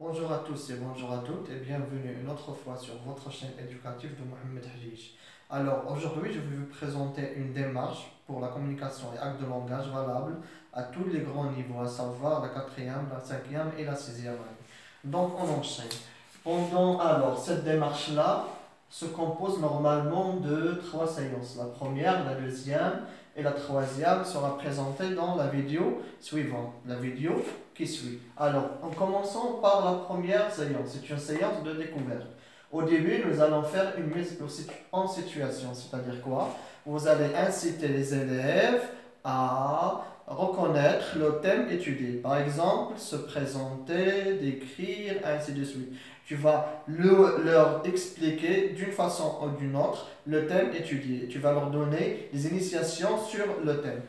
Bonjour à tous et bonjour à toutes et bienvenue une autre fois sur votre chaîne éducative de Mohamed Hadij. Alors aujourd'hui je vais vous présenter une démarche pour la communication et acte de langage valable à tous les grands niveaux, à savoir la quatrième, la cinquième et la sixième année. Donc on enchaîne. Cette démarche-là se compose normalement de trois séances. La première, la deuxième et la troisième sera présentée dans la vidéo suivante, la vidéo qui suit. Alors, en commençant par la première séance, c'est une séance de découverte. Au début, nous allons faire une mise en situation, c'est-à-dire quoi? Vous allez inciter les élèves à reconnaître le thème étudié. Par exemple, se présenter, décrire, ainsi de suite. Tu vas leur expliquer d'une façon ou d'une autre le thème étudié. Tu vas leur donner des initiations sur le thème.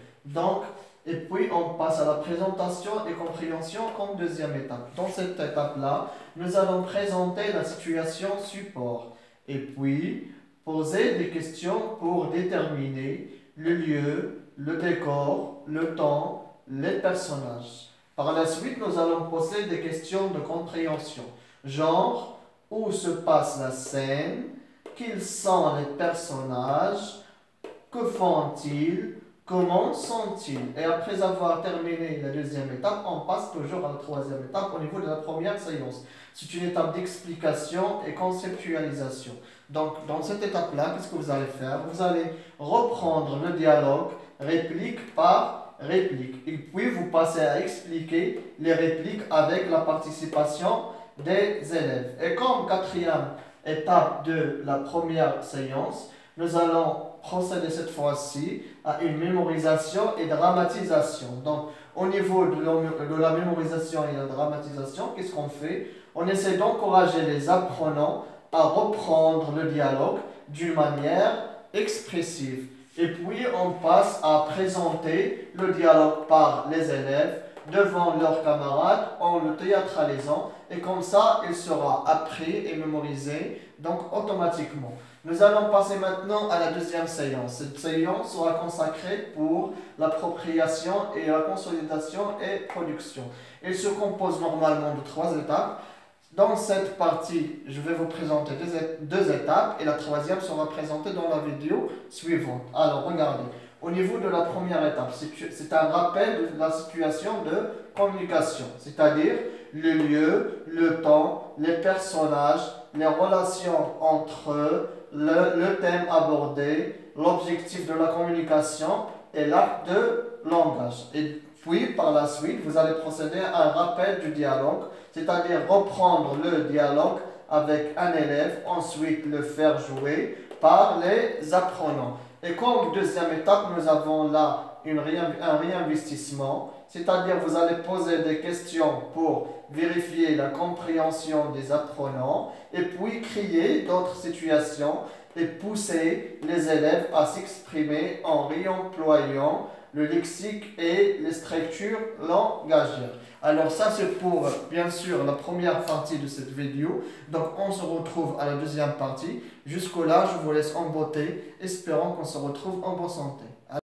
Et puis on passe à la présentation et compréhension comme deuxième étape. Dans cette étape-là, nous allons présenter la situation support et puis poser des questions pour déterminer le lieu, le décor, le temps, les personnages. Par la suite, nous allons poser des questions de compréhension, genre où se passe la scène, quels sont les personnages, que font-ils, comment sont-ils? Et après avoir terminé la deuxième étape, on passe toujours à la troisième étape au niveau de la première séance. C'est une étape d'explication et conceptualisation. Donc, dans cette étape-là, qu'est-ce que vous allez faire? Vous allez reprendre le dialogue réplique par réplique. Et puis, vous passez à expliquer les répliques avec la participation des élèves. Et comme quatrième étape de la première séance, nous allons procéder cette fois-ci à une mémorisation et dramatisation. Donc, au niveau de la mémorisation et la dramatisation, qu'est-ce qu'on fait? On essaie d'encourager les apprenants à reprendre le dialogue d'une manière expressive. Et puis, on passe à présenter le dialogue par les élèves devant leurs camarades en le théâtralisant. Et comme ça, il sera appris et mémorisé, donc automatiquement. Nous allons passer maintenant à la deuxième séance. Cette séance sera consacrée pour l'appropriation et la consolidation et production. Elle se compose normalement de trois étapes. Dans cette partie, je vais vous présenter deux étapes et la troisième sera présentée dans la vidéo suivante. Alors, regardez. Au niveau de la première étape, c'est un rappel de la situation de communication, c'est-à-dire le lieu, le temps, les personnages, les relations entre eux, le thème abordé, l'objectif de la communication et l'acte de langage. Et puis, par la suite, vous allez procéder à un rappel du dialogue, c'est-à-dire reprendre le dialogue avec un élève, ensuite le faire jouer par les apprenants. Et comme deuxième étape, nous avons là un réinvestissement, c'est-à-dire vous allez poser des questions pour vérifier la compréhension des apprenants et puis créer d'autres situations et pousser les élèves à s'exprimer en réemployant le lexique et les structures langagières. Alors ça c'est pour bien sûr la première partie de cette vidéo. Donc on se retrouve à la deuxième partie. Jusqu'au là, je vous laisse en beauté, espérant qu'on se retrouve en bonne santé.